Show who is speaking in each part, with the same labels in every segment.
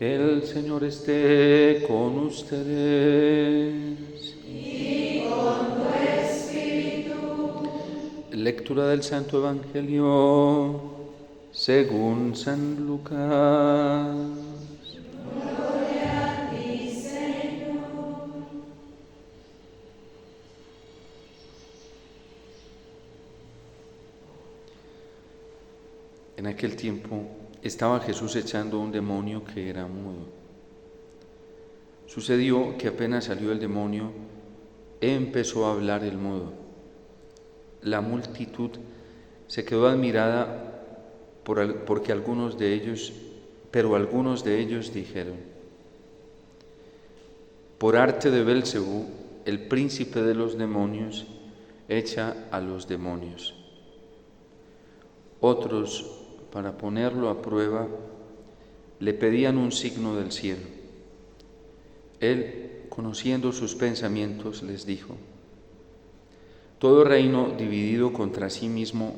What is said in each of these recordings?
Speaker 1: El Señor esté con ustedes.
Speaker 2: Y con tu espíritu.
Speaker 1: Lectura del Santo Evangelio según San Lucas.
Speaker 2: Gloria a ti, Señor.
Speaker 1: En aquel tiempo estaba Jesús echando un demonio que era mudo. Sucedió que apenas salió el demonio, empezó a hablar el mudo. La multitud se quedó admirada porque algunos de ellos dijeron: por arte de Belcebú, el príncipe de los demonios, echa a los demonios. Otros, para ponerlo a prueba, le pedían un signo del cielo. Él, conociendo sus pensamientos, les dijo: todo reino dividido contra sí mismo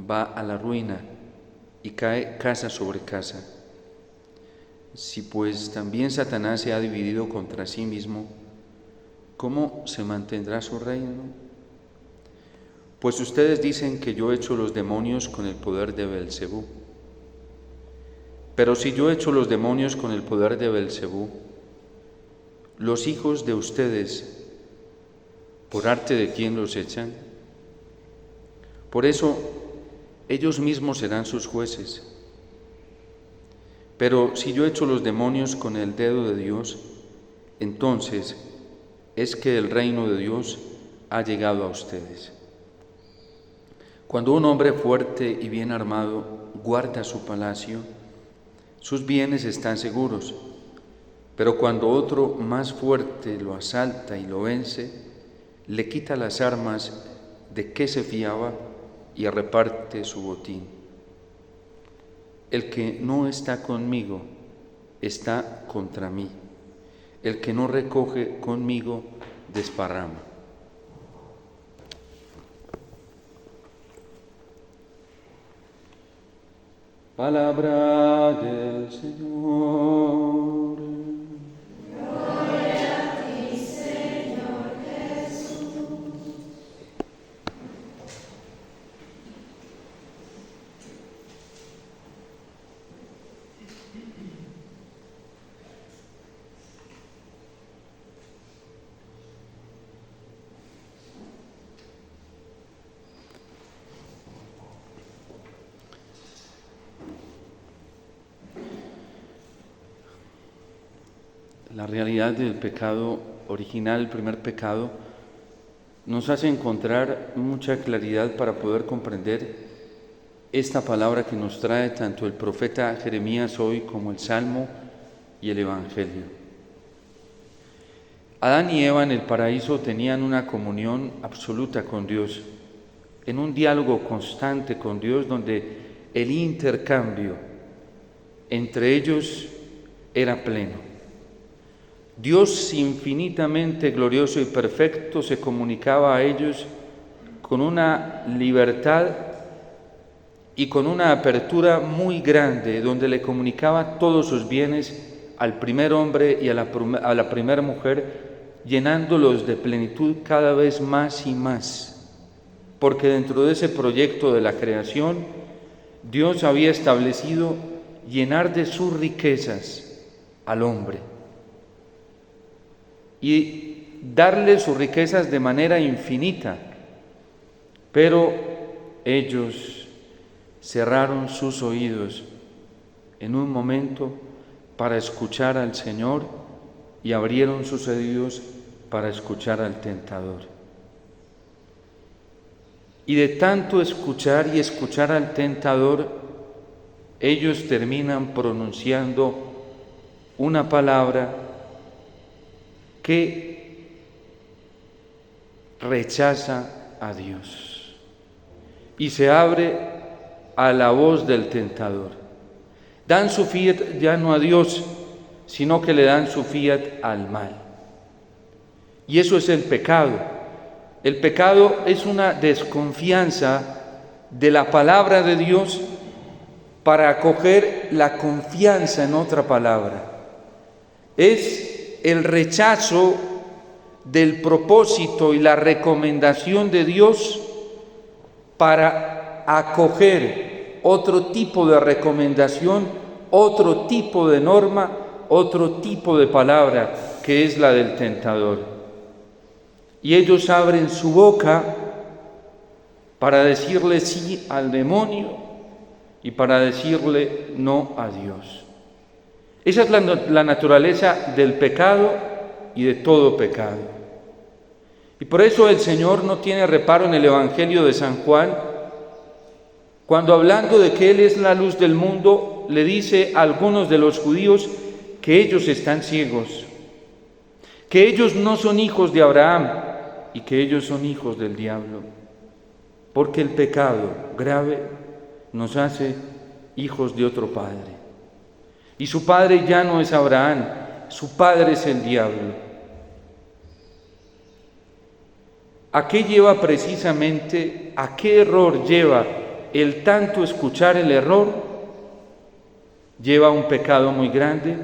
Speaker 1: va a la ruina y cae casa sobre casa. Si pues también Satanás se ha dividido contra sí mismo, ¿cómo se mantendrá su reino? Pues ustedes dicen que yo echo los demonios con el poder de Belcebú. Pero si yo echo los demonios con el poder de Belcebú, los hijos de ustedes, ¿por arte de quién los echan? Por eso, ellos mismos serán sus jueces. Pero si yo echo los demonios con el dedo de Dios, entonces es que el reino de Dios ha llegado a ustedes. Cuando un hombre fuerte y bien armado guarda su palacio, sus bienes están seguros. Pero cuando otro más fuerte lo asalta y lo vence, le quita las armas de que se fiaba y reparte su botín. El que no está conmigo está contra mí. El que no recoge conmigo desparrama. Palabra del Señor.
Speaker 2: Gloria a ti, Señor Jesús.
Speaker 1: La realidad del pecado original, el primer pecado, nos hace encontrar mucha claridad para poder comprender esta palabra que nos trae tanto el profeta Jeremías hoy como el Salmo y el Evangelio. Adán y Eva en el paraíso tenían una comunión absoluta con Dios, en un diálogo constante con Dios donde el intercambio entre ellos era pleno. Dios infinitamente glorioso y perfecto se comunicaba a ellos con una libertad y con una apertura muy grande, donde le comunicaba todos sus bienes al primer hombre y a la primera mujer, llenándolos de plenitud cada vez más y más. Porque dentro de ese proyecto de la creación, Dios había establecido llenar de sus riquezas al hombre y darle sus riquezas de manera infinita, pero ellos cerraron sus oídos en un momento para escuchar al Señor y abrieron sus oídos para escuchar al tentador. Y de tanto escuchar y escuchar al tentador, ellos terminan pronunciando una palabra que rechaza a Dios y se abre a la voz del tentador. Dan su fiat ya no a Dios, sino que le dan su fiat al mal. Y eso es el pecado. El pecado es una desconfianza de la palabra de Dios para acoger la confianza en otra palabra. es el rechazo del propósito y la recomendación de Dios para acoger otro tipo de recomendación, otro tipo de norma, otro tipo de palabra, que es la del tentador. Y ellos abren su boca para decirle sí al demonio y para decirle no a Dios. Esa es la naturaleza del pecado y de todo pecado. Y por eso el Señor no tiene reparo en el Evangelio de San Juan, cuando hablando de que Él es la luz del mundo, le dice a algunos de los judíos que ellos están ciegos, que ellos no son hijos de Abraham y que ellos son hijos del diablo, porque el pecado grave nos hace hijos de otro padre. Y su padre ya no es Abraham, su padre es el diablo. ¿A qué lleva precisamente, a qué error lleva el tanto escuchar el error? Lleva a un pecado muy grande,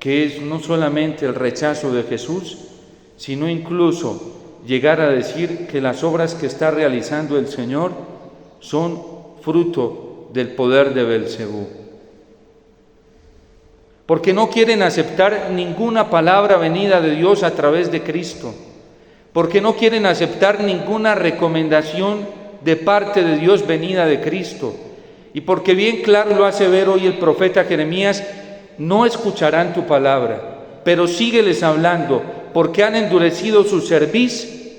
Speaker 1: que es no solamente el rechazo de Jesús, sino incluso llegar a decir que las obras que está realizando el Señor son fruto del poder de Belcebú. Porque no quieren aceptar ninguna palabra venida de Dios a través de Cristo, porque no quieren aceptar ninguna recomendación de parte de Dios venida de Cristo, y porque bien claro lo hace ver hoy el profeta Jeremías: no escucharán tu palabra, pero sígueles hablando, porque han endurecido su cerviz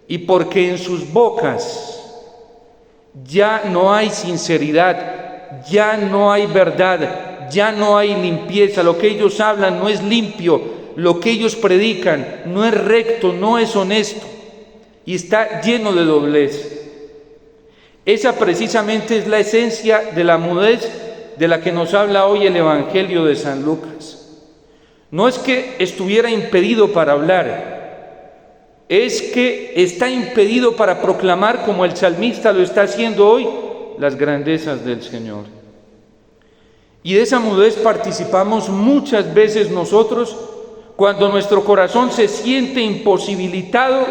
Speaker 1: y porque en sus bocas ya no hay sinceridad, ya no hay verdad, ya no hay limpieza. Lo que ellos hablan no es limpio, lo que ellos predican no es recto, no es honesto, y está lleno de doblez. Esa precisamente es la esencia de la mudez de la que nos habla hoy el Evangelio de San Lucas. No es que estuviera impedido para hablar, es que está impedido para proclamar, como el salmista lo está haciendo hoy, las grandezas del Señor. Y de esa mudez participamos muchas veces nosotros, cuando nuestro corazón se siente imposibilitado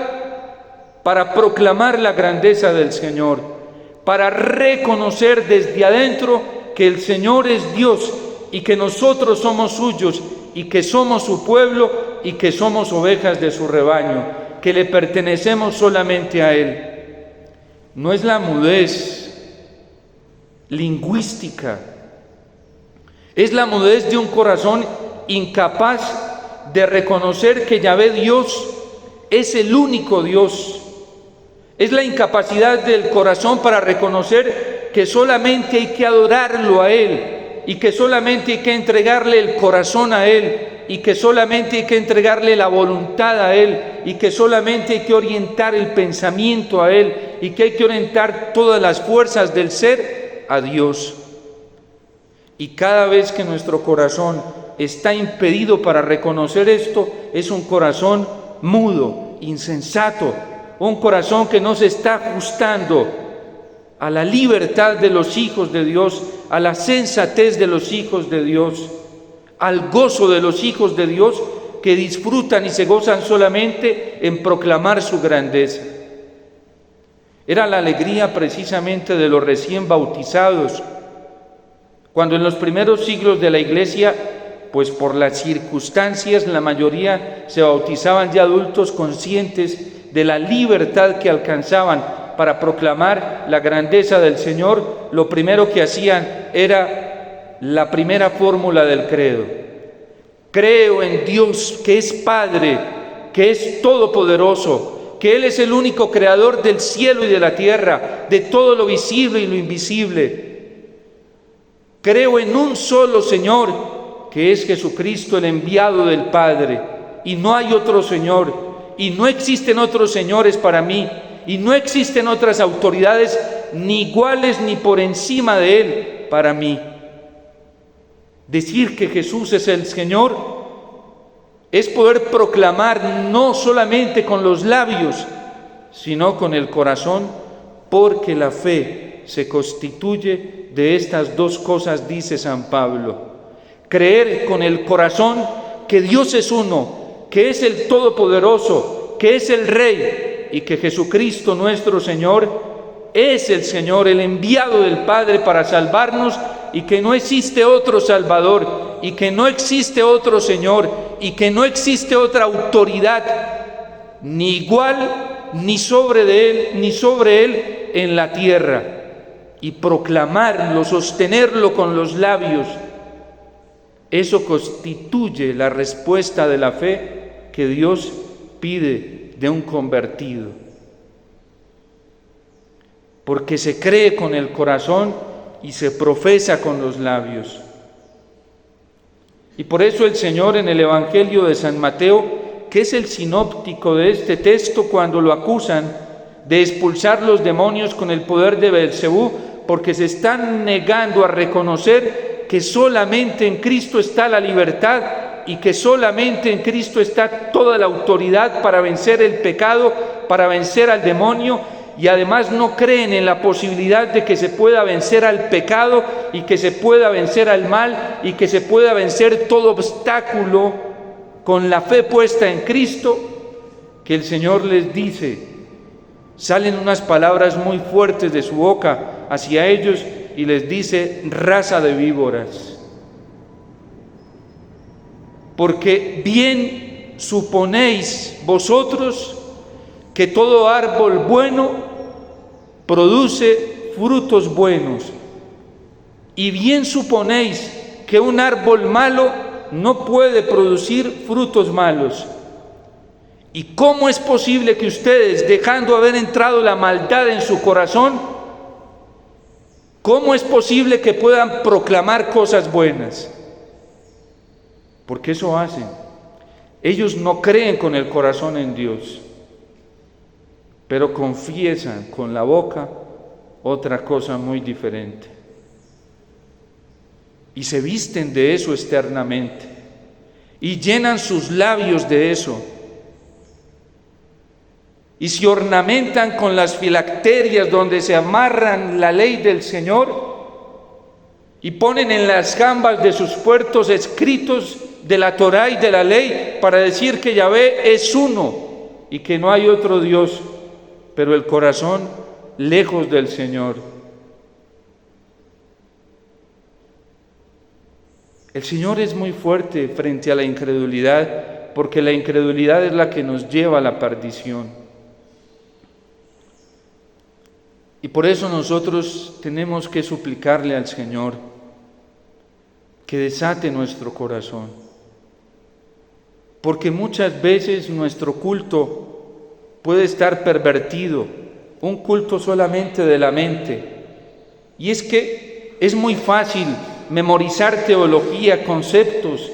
Speaker 1: para proclamar la grandeza del Señor, para reconocer desde adentro que el Señor es Dios y que nosotros somos suyos y que somos su pueblo y que somos ovejas de su rebaño, que le pertenecemos solamente a Él. No es la mudez lingüística, es la mudez de un corazón incapaz de reconocer que Yahvé Dios es el único Dios. Es la incapacidad del corazón para reconocer que solamente hay que adorarlo a Él y que solamente hay que entregarle el corazón a Él y que solamente hay que entregarle la voluntad a Él y que solamente hay que orientar el pensamiento a Él y que hay que orientar todas las fuerzas del ser a Dios. Y cada vez que nuestro corazón está impedido para reconocer esto, es un corazón mudo, insensato, un corazón que no se está ajustando a la libertad de los hijos de Dios, a la sensatez de los hijos de Dios, al gozo de los hijos de Dios que disfrutan y se gozan solamente en proclamar su grandeza. Era la alegría precisamente de los recién bautizados, cuando en los primeros siglos de la Iglesia, pues por las circunstancias, la mayoría se bautizaban ya adultos conscientes de la libertad que alcanzaban para proclamar la grandeza del Señor. Lo primero que hacían era la primera fórmula del credo: creo en Dios, que es Padre, que es todopoderoso, que Él es el único creador del cielo y de la tierra, de todo lo visible y lo invisible. Creo en un solo Señor, que es Jesucristo, el enviado del Padre, y no hay otro Señor, y no existen otros señores para mí, y no existen otras autoridades ni iguales ni por encima de Él para mí. Decir que Jesús es el Señor es poder proclamar no solamente con los labios, sino con el corazón, porque la fe se constituye de estas dos cosas, dice San Pablo: creer con el corazón que Dios es uno, que es el Todopoderoso, que es el Rey y que Jesucristo nuestro Señor es el Señor, el enviado del Padre para salvarnos, y que no existe otro Salvador, y que no existe otro Señor, y que no existe otra autoridad, ni igual, ni sobre Él en la tierra. Y proclamarlo, sostenerlo con los labios, eso constituye la respuesta de la fe que Dios pide de un convertido. Porque se cree con el corazón y se profesa con los labios. Y por eso el Señor en el Evangelio de San Mateo, que es el sinóptico de este texto, cuando lo acusan de expulsar los demonios con el poder de Beelzebú, porque se están negando a reconocer que solamente en Cristo está la libertad y que solamente en Cristo está toda la autoridad para vencer el pecado, para vencer al demonio, y además no creen en la posibilidad de que se pueda vencer al pecado y que se pueda vencer al mal y que se pueda vencer todo obstáculo con la fe puesta en Cristo, que el Señor les dice, salen unas palabras muy fuertes de su boca hacia ellos y les dice: raza de víboras. Porque bien suponéis vosotros que todo árbol bueno produce frutos buenos, y bien suponéis que un árbol malo no puede producir frutos malos. ¿Y cómo es posible que ustedes, dejando haber entrado la maldad en su corazón, cómo es posible que puedan proclamar cosas buenas? Porque eso hacen. Ellos no creen con el corazón en Dios, pero confiesan con la boca otra cosa muy diferente. Y se visten de eso externamente, y llenan sus labios de eso, y se ornamentan con las filacterias donde se amarran la ley del Señor, y ponen en las jambas de sus puertos escritos de la Torá y de la ley para decir que Yahvé es uno y que no hay otro Dios, pero el corazón lejos del Señor. El Señor es muy fuerte frente a la incredulidad, porque la incredulidad es la que nos lleva a la perdición. Y por eso nosotros tenemos que suplicarle al Señor que desate nuestro corazón, porque muchas veces nuestro culto puede estar pervertido, un culto solamente de la mente. Y es que es muy fácil memorizar teología, conceptos.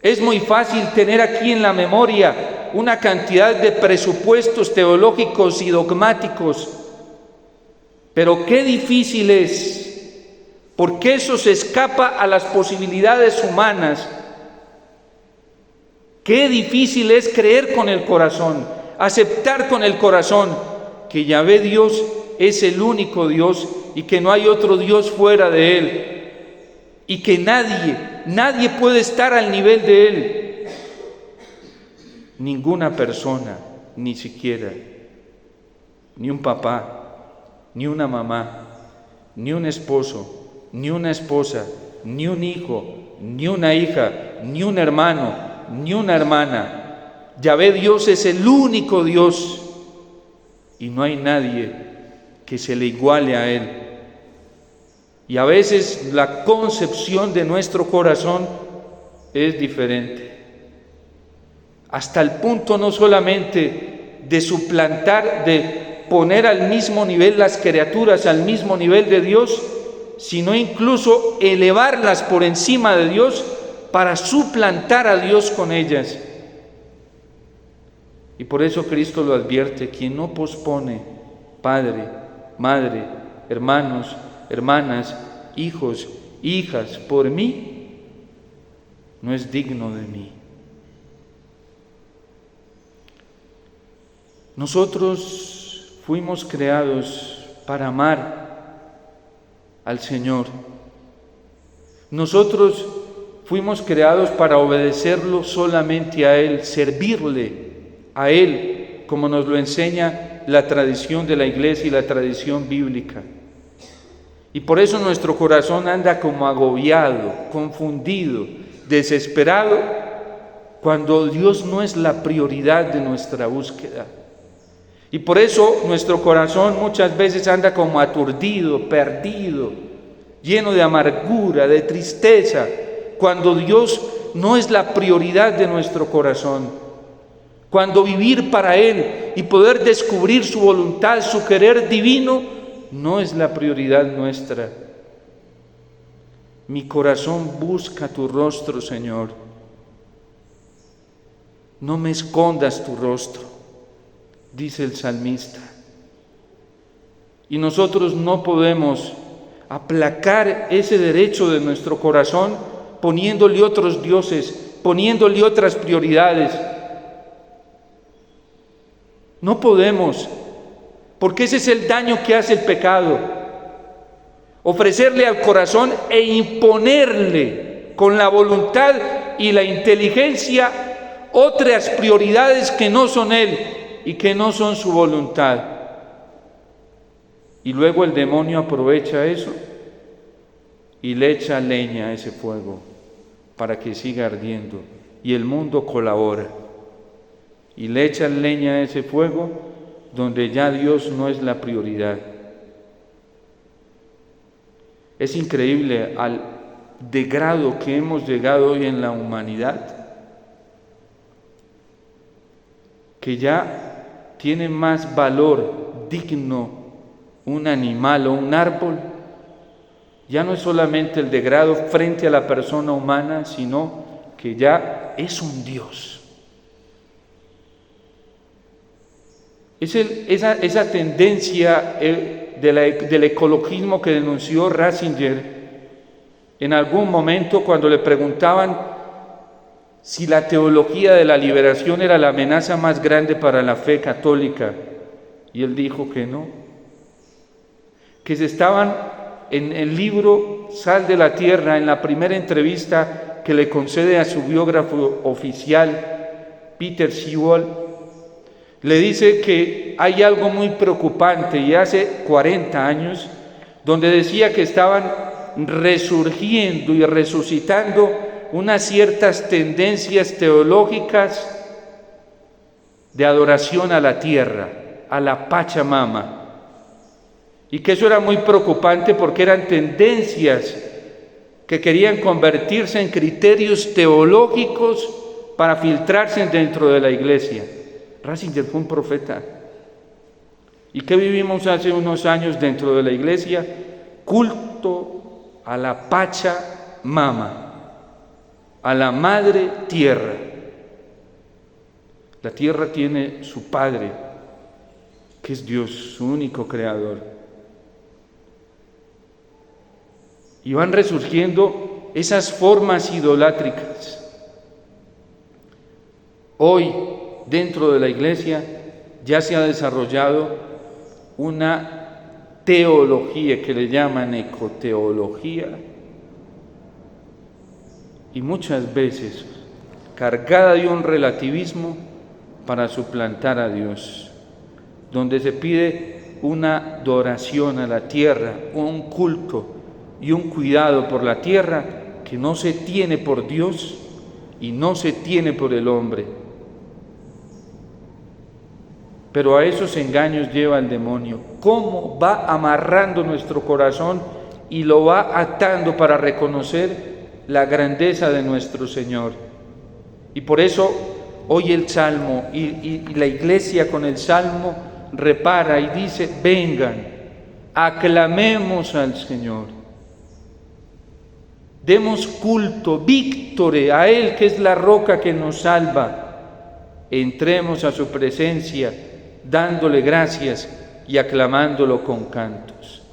Speaker 1: Es muy fácil tener aquí en la memoria una cantidad de presupuestos teológicos y dogmáticos. Pero qué difícil es, porque eso se escapa a las posibilidades humanas. Qué difícil es creer con el corazón, aceptar con el corazón que Yahvé Dios es el único Dios y que no hay otro Dios fuera de Él, y que nadie puede estar al nivel de Él, ninguna persona, ni siquiera, ni un papá, ni una mamá, ni un esposo, ni una esposa, ni un hijo, ni una hija, ni un hermano, ni una hermana. Yahvé Dios es el único Dios y no hay nadie que se le iguale a Él. Y a veces la concepción de nuestro corazón es diferente, hasta el punto no solamente de suplantar, de poner al mismo nivel las criaturas, al mismo nivel de Dios, sino incluso elevarlas por encima de Dios para suplantar a Dios con ellas. Y por eso Cristo lo advierte: quien no pospone padre, madre, hermanos, hermanas, hijos, hijas, por mí, no es digno de mí. Nosotros fuimos creados para amar al Señor. Nosotros fuimos creados para obedecerlo solamente a Él, servirle a Él, como nos lo enseña la tradición de la Iglesia y la tradición bíblica. Y por eso nuestro corazón anda como agobiado, confundido, desesperado, cuando Dios no es la prioridad de nuestra búsqueda. Y por eso nuestro corazón muchas veces anda como aturdido, perdido, lleno de amargura, de tristeza, cuando Dios no es la prioridad de nuestro corazón. Cuando vivir para Él y poder descubrir su voluntad, su querer divino, no es la prioridad nuestra. Mi corazón busca tu rostro, Señor. No me escondas tu rostro, dice el salmista. Y nosotros no podemos aplacar ese derecho de nuestro corazón poniéndole otros dioses, poniéndole otras prioridades. No podemos, porque ese es el daño que hace el pecado. Ofrecerle al corazón e imponerle con la voluntad y la inteligencia otras prioridades que no son Él y que no son su voluntad. Y luego el demonio aprovecha eso y le echa leña a ese fuego para que siga ardiendo. Y el mundo colabora y le echa leña a ese fuego donde ya Dios no es la prioridad. Es increíble al degrado que hemos llegado hoy en la humanidad, que ya tiene más valor digno un animal o un árbol. Ya no es solamente el degrado frente a la persona humana, sino que ya es un Dios. Esa tendencia del ecologismo que denunció Ratzinger en algún momento cuando le preguntaban si la teología de la liberación era la amenaza más grande para la fe católica, y él dijo que no, que se estaban en el libro Sal de la Tierra, en la primera entrevista que le concede a su biógrafo oficial, Peter Sewell, le dice que hay algo muy preocupante, y hace 40 años, donde decía que estaban resurgiendo y resucitando unas ciertas tendencias teológicas de adoración a la tierra, a la Pachamama, y que eso era muy preocupante porque eran tendencias que querían convertirse en criterios teológicos para filtrarse dentro de la iglesia. Ratzinger fue un profeta. ¿Y qué vivimos hace unos años dentro de la iglesia? Culto a la Pachamama, a la madre tierra. La tierra tiene su padre, que es Dios, su único creador. Y van resurgiendo esas formas idolátricas. Hoy, dentro de la iglesia, ya se ha desarrollado una teología que le llaman ecoteología, y muchas veces cargada de un relativismo para suplantar a Dios, donde se pide una adoración a la tierra, un culto y un cuidado por la tierra que no se tiene por Dios y no se tiene por el hombre. Pero a esos engaños lleva el demonio. ¿Cómo va amarrando nuestro corazón y lo va atando para reconocer la grandeza de nuestro Señor? Y por eso hoy el Salmo y la iglesia con el Salmo repara y dice: vengan, aclamemos al Señor. Demos culto, víctore, a Él que es la roca que nos salva. Entremos a su presencia dándole gracias y aclamándolo con cantos.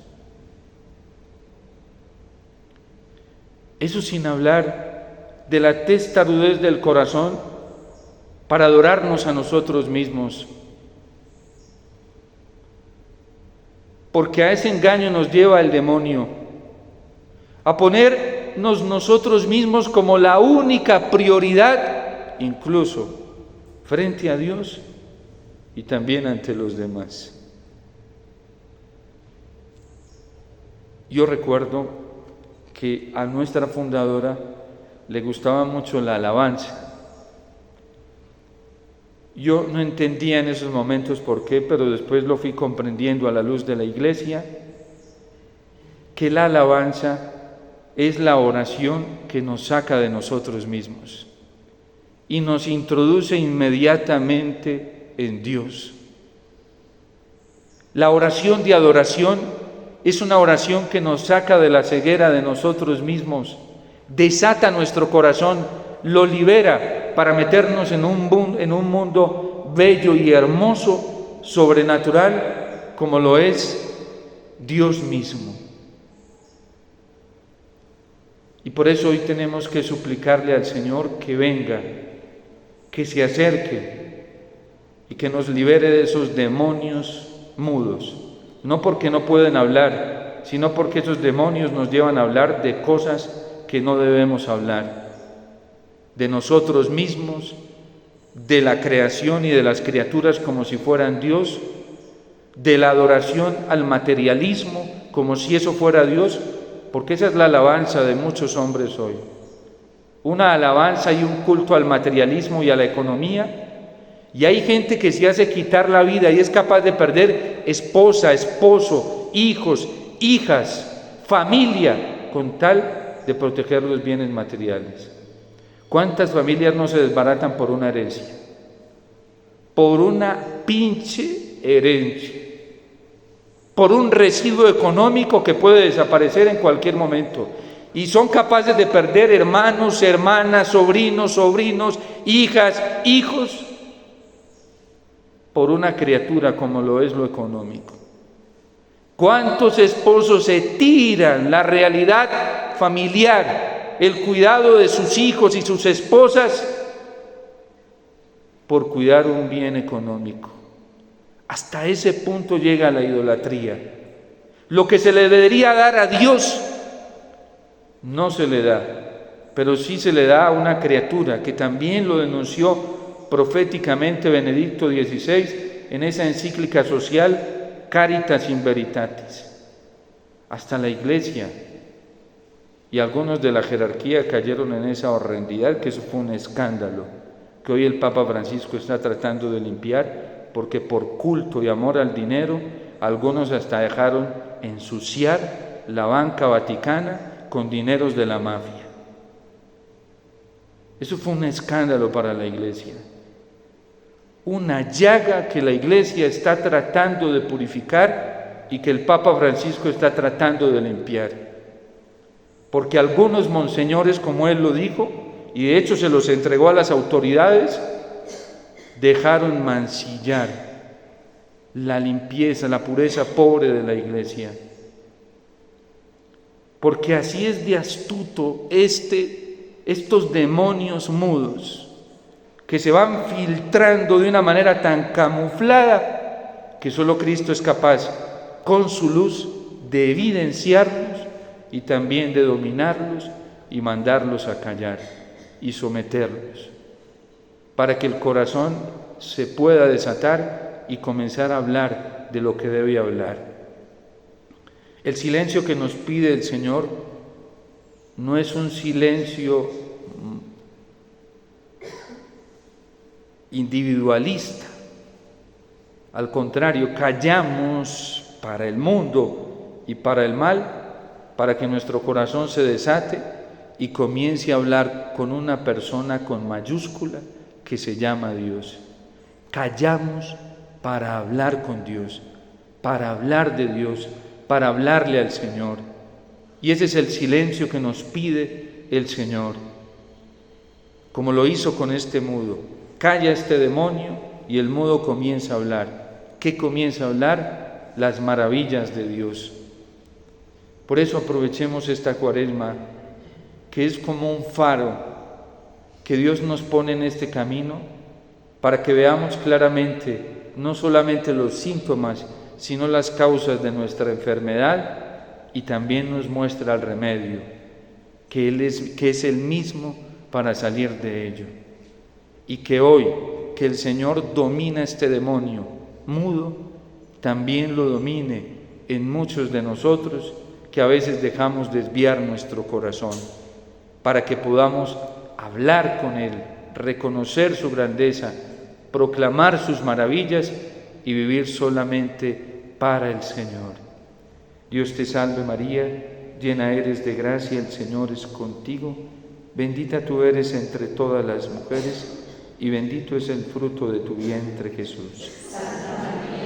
Speaker 1: Eso sin hablar de la testarudez del corazón para adorarnos a nosotros mismos. Porque a ese engaño nos lleva el demonio, a poner ponernos nosotros mismos como la única prioridad, incluso frente a Dios y también ante los demás. Yo recuerdo que a nuestra fundadora le gustaba mucho la alabanza. Yo no entendía en esos momentos por qué, pero después lo fui comprendiendo a la luz de la iglesia, que la alabanza es la oración que nos saca de nosotros mismos y nos introduce inmediatamente en Dios. La oración de adoración es una oración que nos saca de la ceguera de nosotros mismos, desata nuestro corazón, lo libera para meternos en un mundo bello y hermoso, sobrenatural, como lo es Dios mismo. Y por eso hoy tenemos que suplicarle al Señor que venga, que se acerque y que nos libere de esos demonios mudos. No porque no pueden hablar, sino porque esos demonios nos llevan a hablar de cosas que no debemos hablar, de nosotros mismos, de la creación y de las criaturas como si fueran Dios, de la adoración al materialismo como si eso fuera Dios, porque esa es la alabanza de muchos hombres hoy. Una alabanza y un culto al materialismo y a la economía. Y hay gente que se hace quitar la vida y es capaz de perder esposa, esposo, hijos, hijas, familia, con tal de proteger los bienes materiales. ¿Cuántas familias no se desbaratan por una herencia? Por una pinche herencia. Por un residuo económico que puede desaparecer en cualquier momento. Y son capaces de perder hermanos, hermanas, sobrinos, hijas, hijos, por una criatura como lo es lo económico. ¿Cuántos esposos se tiran la realidad familiar, el cuidado de sus hijos y sus esposas, por cuidar un bien económico? Hasta ese punto llega la idolatría. Lo que se le debería dar a Dios no se le da, pero sí se le da a una criatura, que también lo denunció proféticamente Benedicto XVI en esa encíclica social Caritas in Veritatis. Hasta la Iglesia y algunos de la jerarquía cayeron en esa horrendidad, que eso fue un escándalo, que hoy el Papa Francisco está tratando de limpiar, porque por culto y amor al dinero, algunos hasta dejaron ensuciar la banca vaticana con dineros de la mafia. Eso fue un escándalo para la Iglesia. Una llaga que la Iglesia está tratando de purificar y que el Papa Francisco está tratando de limpiar. Porque algunos monseñores, como él lo dijo, y de hecho se los entregó a las autoridades, dejaron mancillar la limpieza, la pureza pobre de la Iglesia. Porque así es de astuto estos demonios mudos, que se van filtrando de una manera tan camuflada que solo Cristo es capaz, con su luz, de evidenciarlos y también de dominarlos y mandarlos a callar y someterlos, para que el corazón se pueda desatar y comenzar a hablar de lo que debe hablar. El silencio que nos pide el Señor no es un silencio individualista. Al contrario, callamos para el mundo y para el mal, para que nuestro corazón se desate y comience a hablar con una persona con mayúscula que se llama Dios. Callamos para hablar con Dios, para hablar de Dios, para hablarle al Señor. Y ese es el silencio que nos pide el Señor, como lo hizo con este mudo. Calla este demonio y el mudo comienza a hablar. ¿Qué comienza a hablar? Las maravillas de Dios. Por eso aprovechemos esta Cuaresma, que es como un faro que Dios nos pone en este camino, para que veamos claramente no solamente los síntomas, sino las causas de nuestra enfermedad, y también nos muestra el remedio. que es el mismo para salir de ello. Y que hoy, que el Señor domina este demonio mudo, también lo domine en muchos de nosotros que a veces dejamos desviar nuestro corazón, para que podamos hablar con Él, reconocer su grandeza, proclamar sus maravillas y vivir solamente para el Señor. Dios te salve María, llena eres de gracia, el Señor es contigo, bendita tú eres entre todas las mujeres y bendito es el fruto de tu vientre, Jesús.
Speaker 2: Santa María,